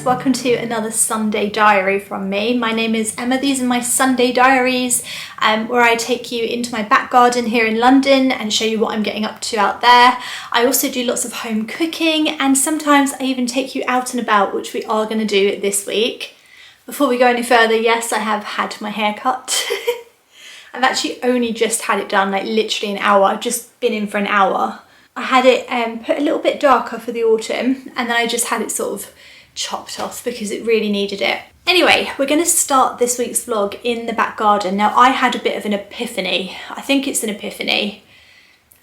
welcome to another Sunday diary from me. My name is Emma. These are my Sunday diaries where I take you into my back garden here in London and show you what I'm getting up to out there. I also do lots of home cooking and sometimes I even take you out and about, which we are going to do this week. Before we go any further, yes, I have had my hair cut. I've actually only just had it done, like literally an hour. I've just been in for an hour. I had it put a little bit darker for the autumn and then I just had it sort of chopped off because it really needed it. Anyway, we're going to start this week's vlog in the back garden. Now I had a bit of an epiphany. I think it's an epiphany.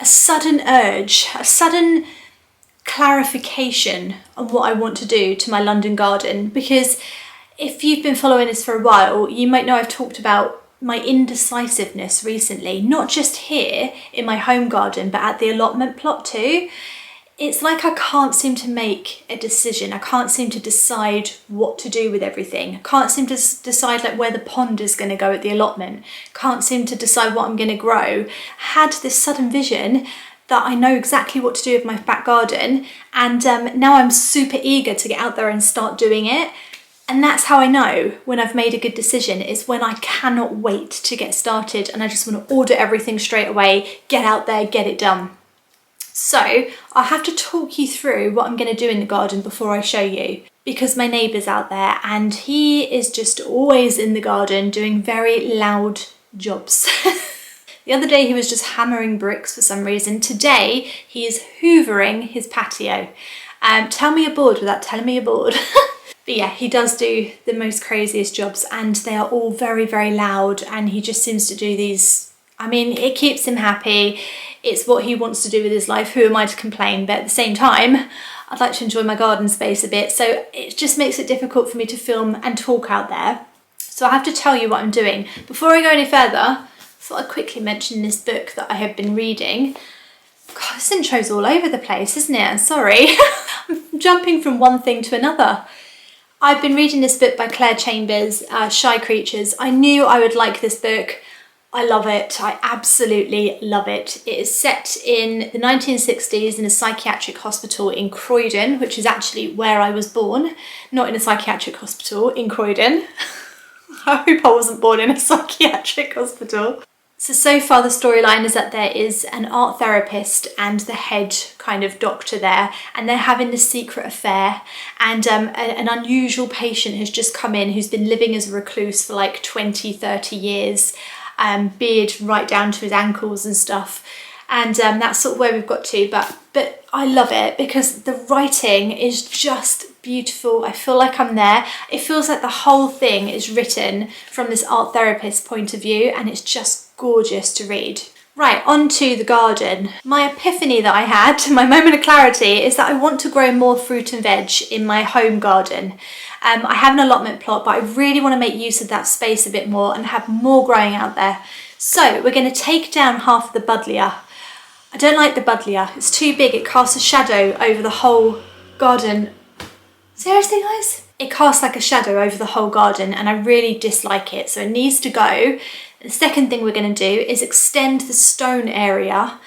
A sudden urge, a sudden clarification on what I want to do to my London garden, because if you've been following us for a while, you might know I've talked about my indecisiveness recently, not just here in my home garden, but at the allotment plot too. It's like I can't seem to make a decision. I can't seem to decide what to do with everything. I can't seem to decide like where the pond is going to go at the allotment. Can't seem to decide what I'm going to grow. Had this sudden vision that I know exactly what to do with my back garden, and now I'm super eager to get out there and start doing it. And that's how I know when I've made a good decision, is when I cannot wait to get started and I just want to order everything straight away, get out there, get it done. So I'll have to talk you through what I'm going to do in the garden before I show you, because my neighbour's out there and he is just always in the garden doing very loud jobs. The other day he was just hammering bricks for some reason. Today he is hoovering his patio. Tell me you're bored without telling me you're bored. But yeah, he does do the most craziest jobs and they are all very, very loud, and he just seems to do these. I mean, it keeps him happy. It's what he wants to do with his life. Who am I to complain? But at the same time, I'd like to enjoy my garden space a bit. So it just makes it difficult for me to film and talk out there. So I have to tell you what I'm doing. Before I go any further, I thought I'd quickly mention this book that I have been reading. God, this intro's all over the place, isn't it? I'm sorry. I'm jumping from one thing to another. I've been reading this book by Claire Chambers, Shy Creatures. I knew I would like this book. I love it. I absolutely love it. It is set in the 1960s in a psychiatric hospital in Croydon, which is actually where I was born. Not in a psychiatric hospital, in Croydon. I hope I wasn't born in a psychiatric hospital. So far the storyline is that there is an art therapist and the head kind of doctor there, and they're having this secret affair, and an unusual patient has just come in who's been living as a recluse for like 20-30 years, beard right down to his ankles and stuff, and that's sort of where we've got to, but I love it because the writing is just beautiful. I feel like I'm there. It feels like the whole thing is written from this art therapist's point of view, and it's just gorgeous to read. Right, on to the garden. My epiphany that I had, my moment of clarity, is that I want to grow more fruit and veg in my home garden. I have an allotment plot, but I really want to make use of that space a bit more and have more growing out there. So we're going to take down half of the buddleia. I don't like the buddleia. It's too big. It casts a shadow over the whole garden. Seriously, guys? It casts like a shadow over the whole garden and I really dislike it, so it needs to go. The second thing we're going to do is extend the stone area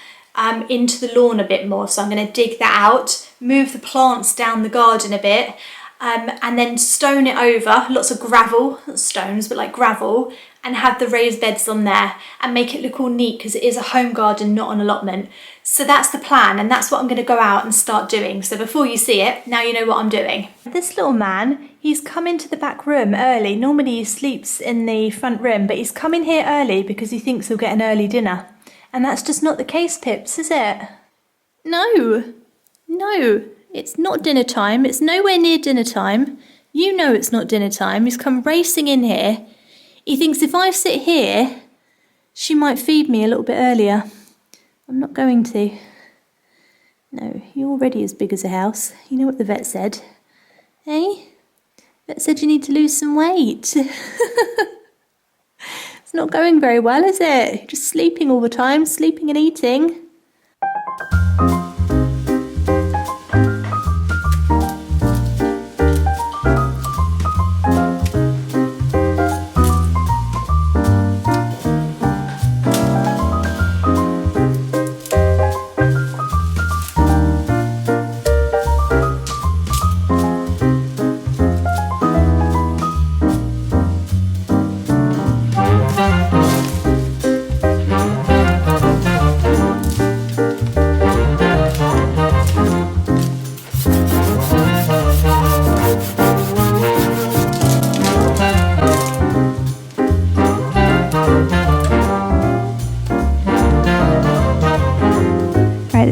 into the lawn a bit more. So I'm going to dig that out, move the plants down the garden a bit, and then stone it over, lots of gravel, not stones, but like gravel, and have the raised beds on there and make it look all neat because it is a home garden, not an allotment. So that's the plan, and that's what I'm going to go out and start doing. So before you see it, now you know what I'm doing. This little man, he's come into the back room early. Normally he sleeps in the front room, but he's come in here early because he thinks he'll get an early dinner. And that's just not the case, Pips, is it? No, it's not dinner time. It's nowhere near dinner time. You know it's not dinner time. He's come racing in here. He thinks if I sit here, she might feed me a little bit earlier. I'm not going to. No, you're already as big as a house. You know what the vet said. Hey? Vet said you need to lose some weight. It's not going very well, is it? You're just sleeping all the time, sleeping and eating.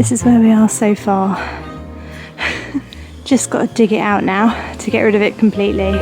this is where we are so far. Just got to dig it out now to get rid of it completely.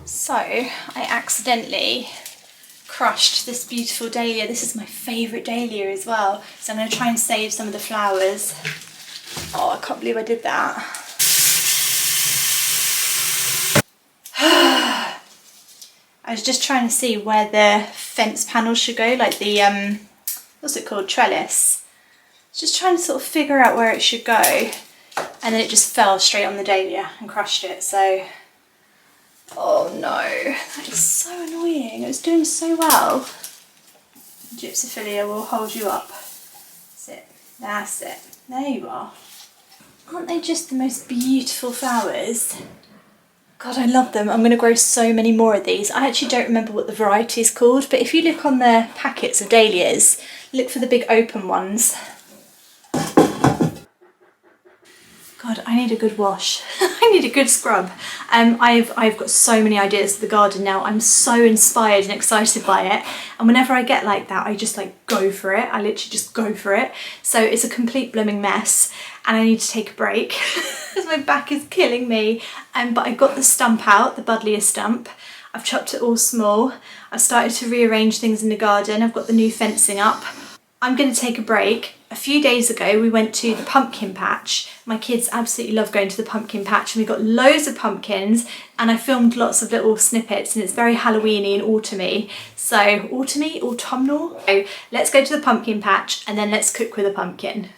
So I accidentally crushed this beautiful dahlia. This is my favourite dahlia as well. So I'm going to try and save some of the flowers. Oh, I can't believe I did that. I was just trying to see where the fence panels should go, like the, what's it called, trellis. Just trying to sort of figure out where it should go. And then it just fell straight on the dahlia and crushed it, so... Oh no, that is so annoying. It was doing so well. Gypsophilia will hold you up. That's it. That's it. There you are. Aren't they just the most beautiful flowers? God, I love them. I'm going to grow so many more of these. I actually don't remember what the variety is called, but if you look on the packets of dahlias, look for the big open ones. God, I need a good wash. I need a good scrub. I've got so many ideas for the garden now. I'm so inspired and excited by it. And whenever I get like that, I just like go for it. I literally just go for it. So it's a complete blooming mess and I need to take a break because my back is killing me. But I got the stump out, the buddleia stump. I've chopped it all small. I've started to rearrange things in the garden. I've got the new fencing up. I'm going to take a break. A few days ago we went to the pumpkin patch. My kids absolutely love going to the pumpkin patch and we got loads of pumpkins and I filmed lots of little snippets and it's very Halloweeny and autumny. So autumny, autumnal. So let's go to the pumpkin patch and then let's cook with a pumpkin.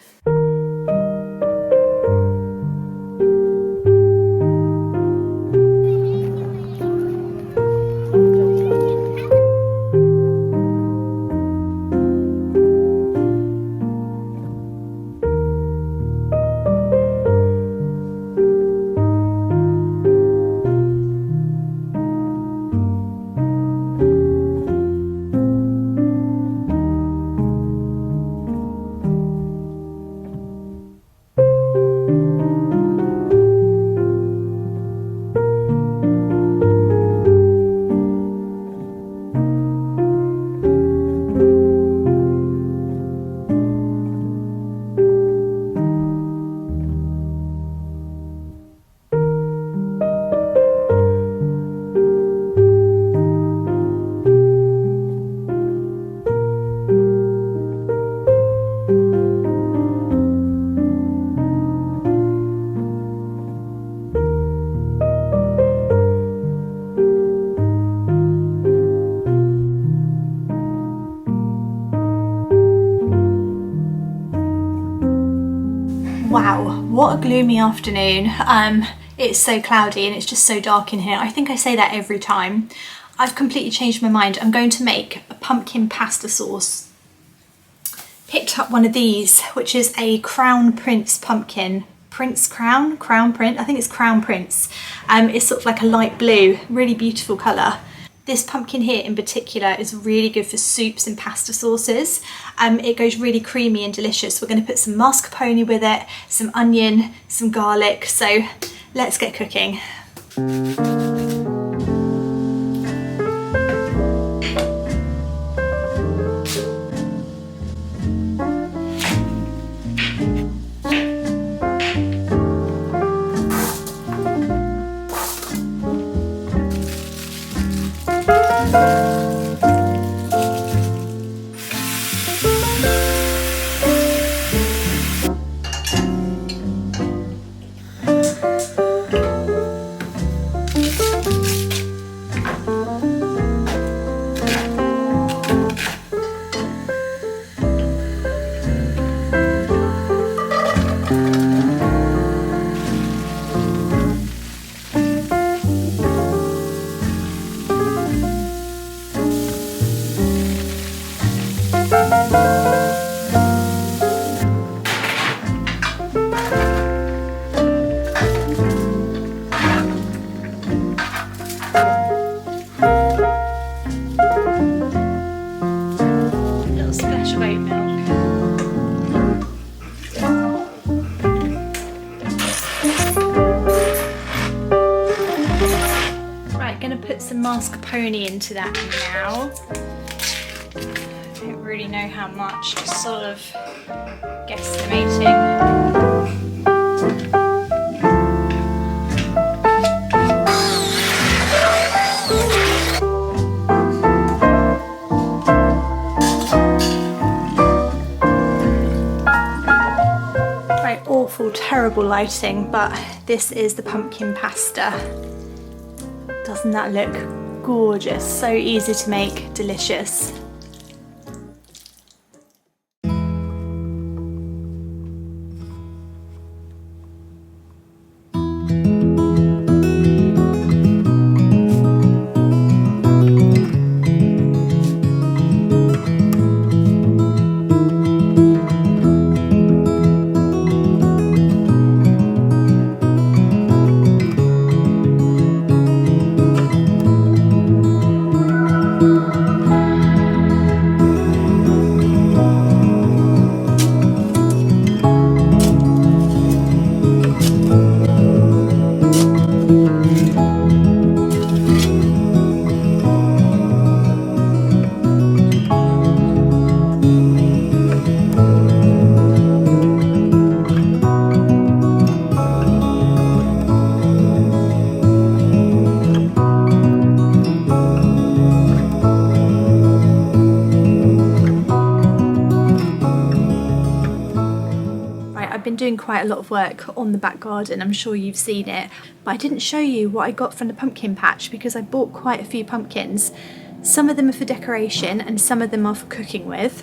Wow, what a gloomy afternoon. It's so cloudy and it's just so dark in here. I think I say that every time. I've completely changed my mind. I'm going to make a pumpkin pasta sauce. Picked up one of these, which is a Crown Prince pumpkin. Crown Prince, I think it's Crown Prince. It's sort of like a light blue, really beautiful colour. This pumpkin here in particular is really good for soups and pasta sauces. It goes really creamy and delicious. We're going to put some mascarpone with it, some onion, some garlic. So let's get cooking. put some mascarpone into that now. I don't really know how much, just sort of guesstimating. Awful, terrible lighting, but this is the pumpkin pasta. Doesn't that look gorgeous? So easy to make, delicious. Doing quite a lot of work on the back garden, I'm sure you've seen it, but I didn't show you what I got from the pumpkin patch because I bought quite a few pumpkins. Some of them are for decoration and some of them are for cooking with.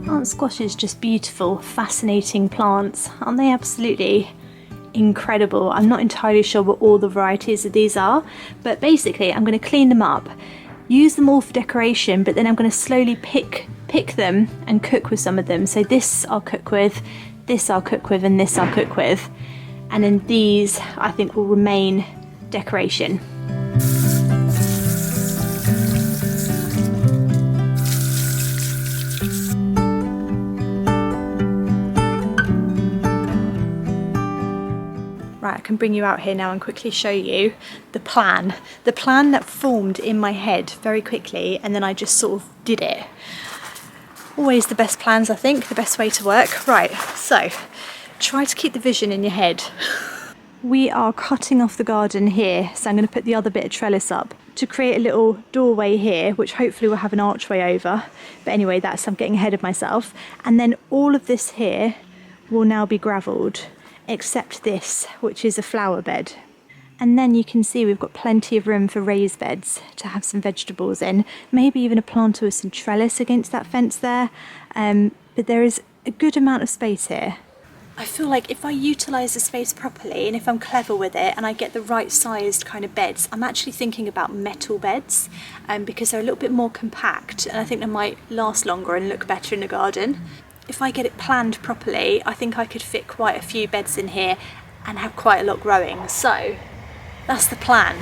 Aren't squashes just beautiful, fascinating plants? Aren't they absolutely incredible? I'm not entirely sure what all the varieties of these are, but basically I'm going to clean them up, use them all for decoration, but then I'm going to slowly pick them and cook with some of them. So this I'll cook with, this I'll cook with, and this I'll cook with, and then these I think will remain decoration. Right, I can bring you out here now and quickly show you the plan. The plan that formed in my head very quickly, and then I just sort of did it. Always the best plans, I think, the best way to work. Right, so try to keep the vision in your head. We are cutting off the garden here, so I'm going to put the other bit of trellis up to create a little doorway here, which hopefully will have an archway over. But anyway, I'm getting ahead of myself. And then all of this here will now be gravelled, except this, which is a flower bed. And then you can see we've got plenty of room for raised beds to have some vegetables in, maybe even a planter with some trellis against that fence there, but there is a good amount of space here. I feel like if I utilise the space properly and if I'm clever with it and I get the right sized kind of beds, I'm actually thinking about metal beds because they're a little bit more compact and I think they might last longer and look better in the garden. If I get it planned properly, I think I could fit quite a few beds in here and have quite a lot growing. So that's the plan.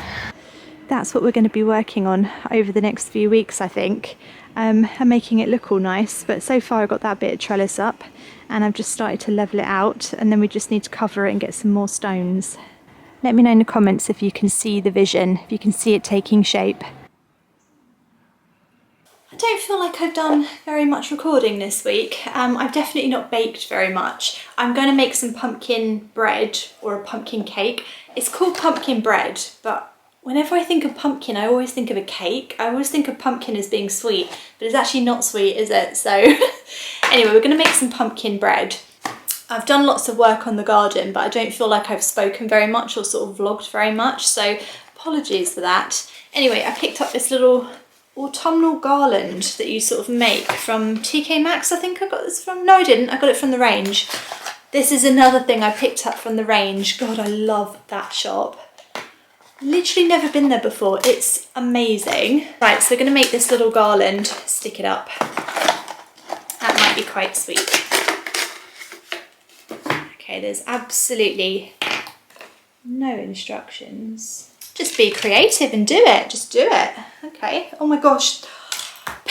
That's what we're going to be working on over the next few weeks, I think. And making it look all nice. But so far I've got that bit of trellis up and I've just started to level it out, and then we just need to cover it and get some more stones. Let me know in the comments if you can see the vision, if you can see it taking shape. I don't feel like I've done very much recording this week. I've definitely not baked very much. I'm going to make some pumpkin bread or a pumpkin cake. It's called pumpkin bread, but whenever I think of pumpkin, I always think of a cake. I always think of pumpkin as being sweet, but it's actually not sweet, is it? So anyway, we're going to make some pumpkin bread. I've done lots of work on the garden, but I don't feel like I've spoken very much or sort of vlogged very much, so apologies for that. Anyway, I picked up this little autumnal garland that you sort of make from TK Maxx. I think I got this from, no I didn't, I got it from the range. This is another thing I picked up from the range. God, I love that shop. Literally never been there before. It's amazing. Right, so we're going to make this little garland, stick it up. That might be quite sweet. Okay, there's absolutely no instructions. Just be creative and do it. Just do it. Okay. Oh my gosh.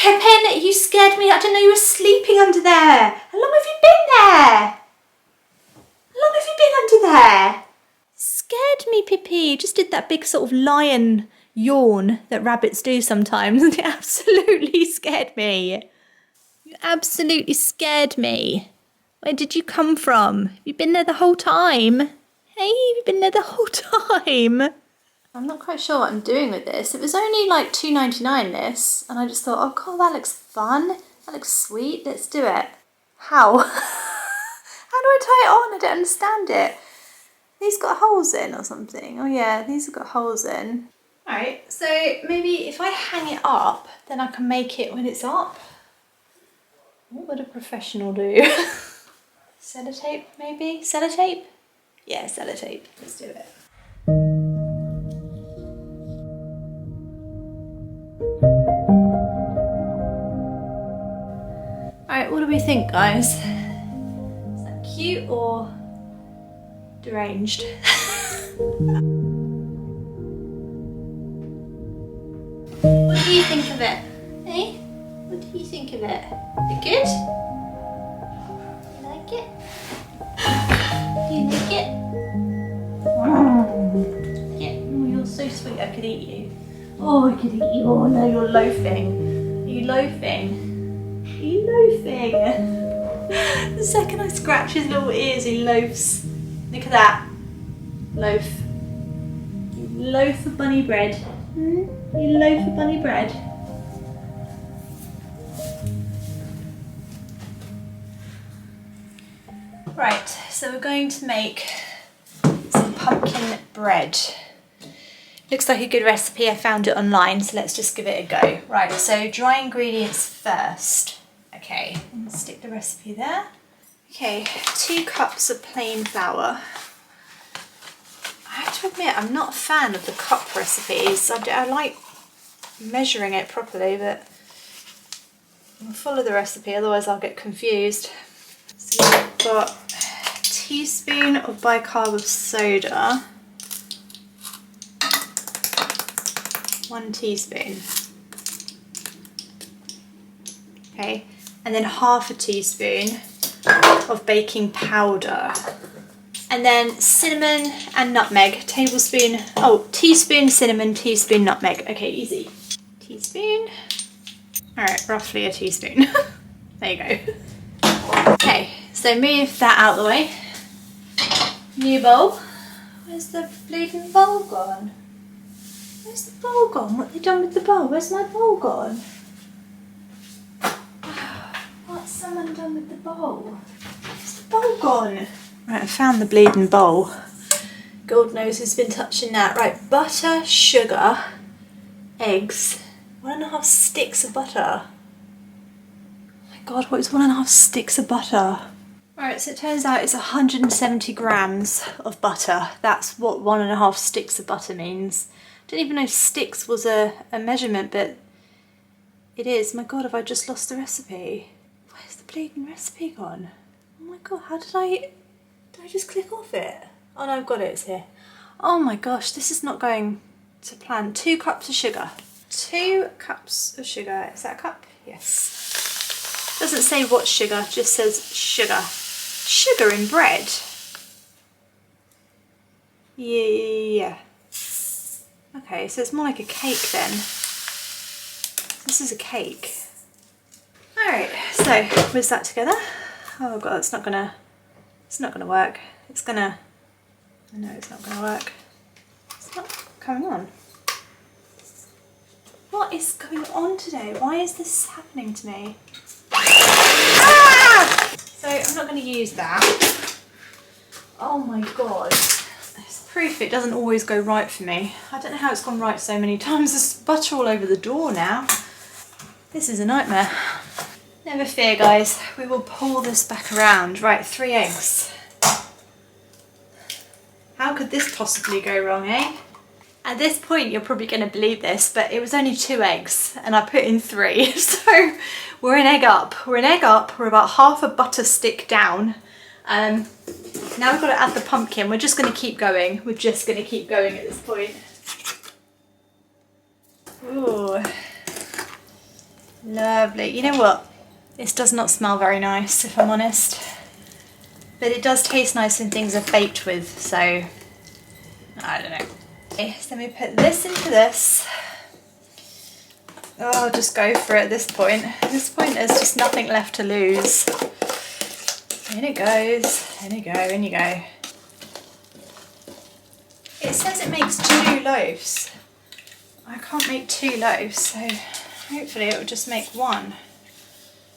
Pippin, you scared me. I didn't know you were sleeping under there. How long have you been there? How long have you been under there? Scared me, Pippi. Just did that big sort of lion yawn that rabbits do sometimes. It absolutely scared me. You absolutely scared me. Where did you come from? Have you been there the whole time? Hey, have you been there the whole time? I'm not quite sure what I'm doing with this. It was only like $2.99 this, and I just thought, oh god, that looks fun. That looks sweet. Let's do it. How? How do I tie it on? I don't understand it. These got holes in or something. Oh yeah, these have got holes in. Alright, so maybe if I hang it up, then I can make it when it's up. What would a professional do? Sellotape, maybe? Sellotape? Yeah, sellotape. Let's do it. Alright, what do we think, guys? Is that cute or deranged? What do you think of it? Hey? What do you think of it? Is it good? You like it? Do you like it? Yeah. Oh, you're so sweet. I could eat you. Oh, I could eat you. Oh no, you're loafing. Are you loafing? Are you loafing? The second I scratch his little ears, he loafs. Look at that. Loaf. You loaf of bunny bread. Hmm? You loaf of bunny bread. Right, so we're going to make some pumpkin bread. Looks like a good recipe. I found it online, so let's just give it a go. Right, so dry ingredients first. Okay, I'm gonna stick the recipe there. Okay, 2 cups of plain flour. I have to admit, I'm not a fan of the cup recipes. I like measuring it properly, but I'll follow the recipe, otherwise I'll get confused. So we've got a teaspoon of bicarb of soda. 1 teaspoon. Okay, and then half a teaspoon of baking powder. And then cinnamon and nutmeg, teaspoon cinnamon, teaspoon nutmeg. Okay, easy. Teaspoon. All right, roughly a teaspoon. There you go. Okay, so move that out of the way. New bowl. Where's the bleeding bowl gone? Where's the bowl gone? What have they done with the bowl? Where's my bowl gone? What's someone done with the bowl? Where's the bowl gone? Right, I found the bleeding bowl. God knows who's been touching that. Right, butter, sugar, eggs. 1.5 sticks of butter. Oh my god, what is 1.5 sticks of butter? Right, so it turns out it's 170 grams of butter. That's what 1.5 sticks of butter means. Didn't even know sticks was a measurement, but it is. My god, have I just lost the recipe? Where's the bleeding recipe gone? Oh my god, how did I just click off it? Oh no, I've got it, it's here. Oh my gosh, this is not going to plan. 2 cups of sugar. 2 cups of sugar. Is that a cup? Yes. Doesn't say what sugar, just says sugar. Sugar in bread? Yeah. Okay, so it's more like a cake then. This is a cake. Alright, so whiz that together. Oh god, it's not gonna work. I know it's not gonna work. It's not coming on. What is going on today? Why is this happening to me? Ah! So I'm not going to use that. Oh my god. It's proof it doesn't always go right for me. I don't know how it's gone right so many times. There's butter all over the door now. This is a nightmare. Never fear, guys. We will pull this back around. Right, 3 eggs. How could this possibly go wrong, eh? At this point, you're probably going to believe this, but it was only 2 eggs and I put in 3. So we're an egg up. We're an egg up. We're about half a butter stick down. Now we've got to add the pumpkin. We're just going to keep going. We're just going to keep going at this point. Ooh. Lovely. You know what? This does not smell very nice, if I'm honest. But it does taste nice when things are baked with, so I don't know. Okay, so let me put this into this. Oh, I'll just go for it at this point. At this point, there's just nothing left to lose. In it goes, in you go, in you go. It says it makes 2 loaves. I can't make 2 loaves, so hopefully it will just make 1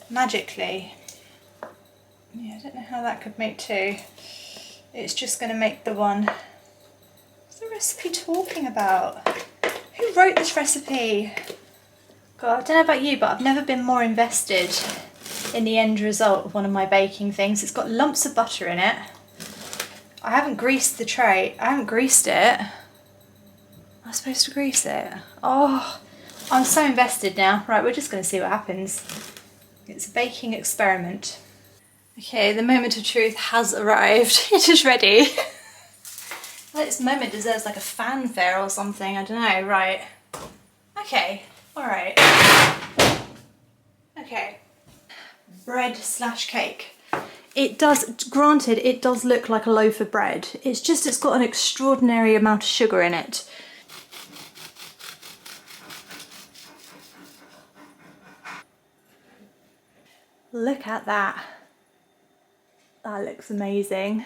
magically. Yeah, I don't know how that could make 2. It's just going to make the 1. What's the recipe talking about? Who wrote this recipe? God, I don't know about you, but I've never been more invested in the end result of one of my baking things. It's got lumps of butter in it. I haven't greased the tray. I haven't greased it. Am I supposed to grease it? Oh, I'm so invested now. Right, we're just going to see what happens. It's a baking experiment. Okay, the moment of truth has arrived. It is ready. Well, this moment deserves like a fanfare or something. I don't know. Right. Okay. All right. Okay. Bread / cake. It does, granted, it does look like a loaf of bread. It's just, it's got an extraordinary amount of sugar in it. Look at that. That looks amazing.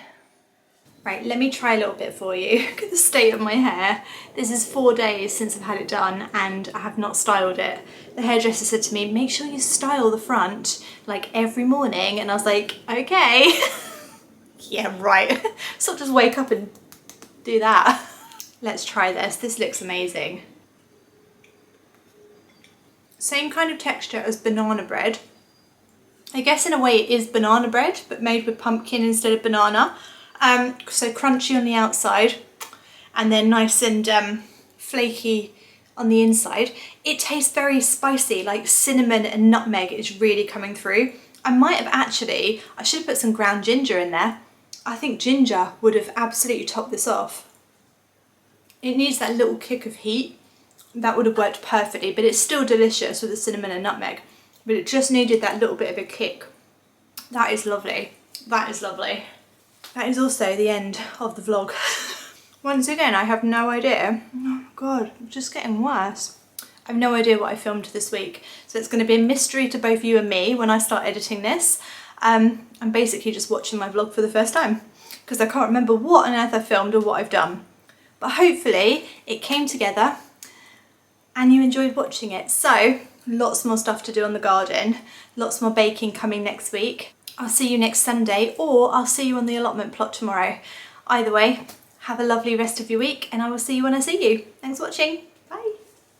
Right, let me try a little bit for you. Look at the state of my hair. This is 4 days since I've had it done and I have not styled it. The hairdresser said to me, make sure you style the front like every morning. And I was like, okay. Yeah, right. So I'll just wake up and do that. Let's try this. This looks amazing. Same kind of texture as banana bread. I guess in a way it is banana bread, but made with pumpkin instead of banana. So crunchy on the outside and then nice and flaky on the inside. It tastes very spicy, like cinnamon and nutmeg is really coming through. I should have put some ground ginger in there. I think ginger would have absolutely topped this off. It needs that little kick of heat. That would have worked perfectly, but it's still delicious with the cinnamon and nutmeg. But it just needed that little bit of a kick. That is lovely. That is lovely. That is also the end of the vlog. Once again, I have no idea. Oh God, it's just getting worse. I have no idea what I filmed this week. So it's going to be a mystery to both you and me when I start editing this. I'm basically just watching my vlog for the first time because I can't remember what on earth I filmed or what I've done. But hopefully it came together and you enjoyed watching it. So lots more stuff to do on the garden, lots more baking coming next week. I'll see you next Sunday or I'll see you on the allotment plot tomorrow. Either way, have a lovely rest of your week and I will see you when I see you. Thanks for watching.